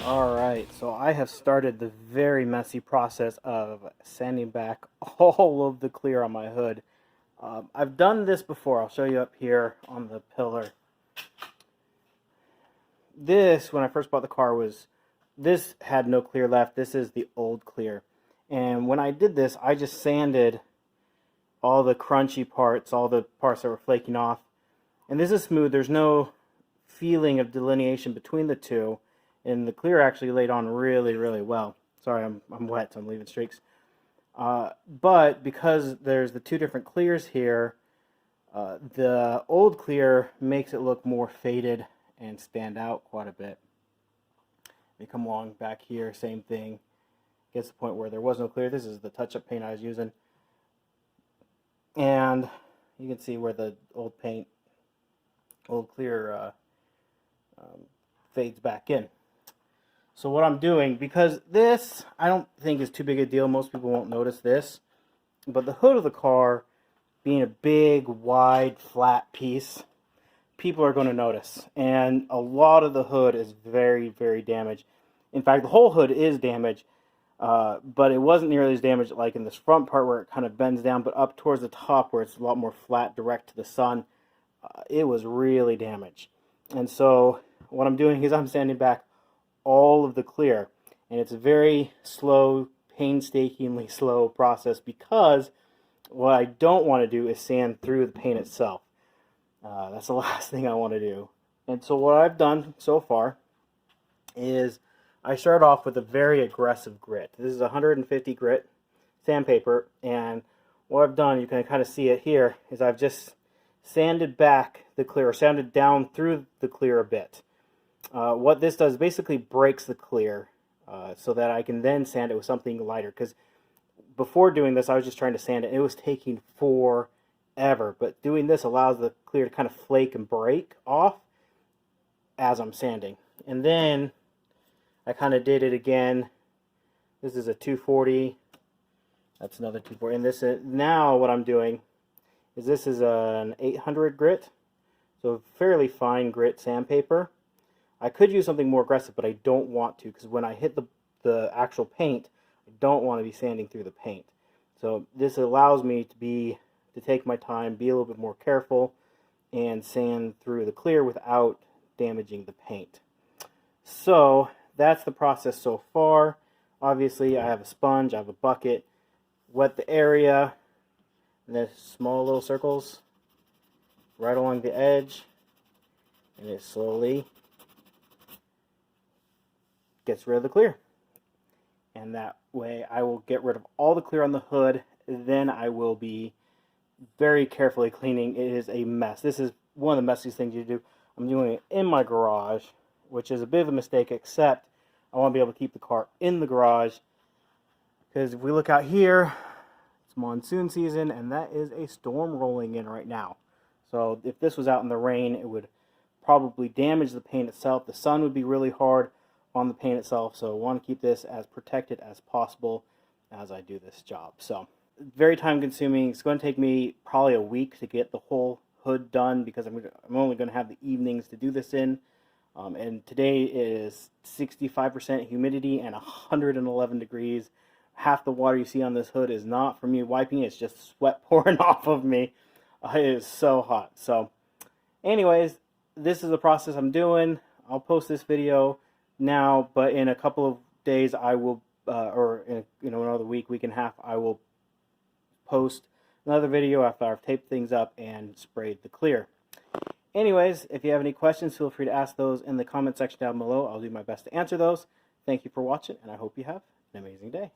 Alright, so I have started the very messy process of sanding back all of the clear on my hood. I've done this before. I'll show you up here on the pillar. This, when I first bought the car, this had no clear left. This is the old clear. And when I did this, I just sanded all the crunchy parts, all the parts that were flaking off. And this is smooth. There's no feeling of delineation between the two. And the clear actually laid on really, really well. Sorry, I'm wet, so I'm leaving streaks. But because there's the two different clears here, the old clear makes it look more faded and stand out quite a bit. They come along back here, same thing. Gets to the point where there was no clear. This is the touch-up paint I was using. And you can see where the old clear fades back in. So what I'm doing, because this I don't think is too big a deal, most people won't notice this, but the hood of the car being a big, wide, flat piece, people are going to notice. And a lot of the hood is very, very damaged. In fact, the whole hood is damaged, but it wasn't nearly as damaged like in this front part where it kind of bends down, but up towards the top where it's a lot more flat, direct to the sun, it was really damaged. And so what I'm doing is I'm sanding back all of the clear, and it's a very slow, painstakingly slow process, because what I don't want to do is sand through the paint itself. That's the last thing I want to do. And so what I've done so far is I start off with a very aggressive grit. This is 150 grit sandpaper, and what I've done, you can kind of see it here, is I've just sanded back the clear, or sanded down through the clear a bit. What this does basically breaks the clear so that I can then sand it with something lighter, because before doing this I was just trying to sand it and it was taking forever, but doing this allows the clear to kind of flake and break off as I'm sanding. And then I kind of did it again. This is a 240, that's another 240, and this is, now what I'm doing is this is an 800 grit, so fairly fine grit sandpaper. I could use something more aggressive, but I don't want to, because when I hit the actual paint, I don't want to be sanding through the paint. So this allows me to take my time, be a little bit more careful, and sand through the clear without damaging the paint. So that's the process so far. Obviously, I have a sponge, I have a bucket, wet the area, and then small little circles right along the edge, and it slowly gets rid of the clear. And that way I will get rid of all the clear on the hood. Then I will be very carefully cleaning. It is a mess. This is one of the messiest things you do. I'm doing it in my garage, which is a bit of a mistake, except I want to be able to keep the car in the garage, because if we look out here, it's monsoon season and that is a storm rolling in right now. So if this was out in the rain, it would probably damage the paint itself. The sun would be really hard on the paint itself, so I want to keep this as protected as possible as I do this job. So very time consuming. It's going to take me probably a week to get the whole hood done, because I'm only going to have the evenings to do this in, and today is 65% humidity and 111 degrees. Half the water you see on this hood is not from me wiping it, it's just sweat pouring off of me. It is so hot. So anyways, this is the process I'm doing. I'll post this video now, but in a couple of days I will, or in another week and a half, I will post another video after I've taped things up and sprayed the clear. Anyways, if you have any questions, feel free to ask those in the comment section down below. I'll do my best to answer those. Thank you for watching, and I hope you have an amazing day.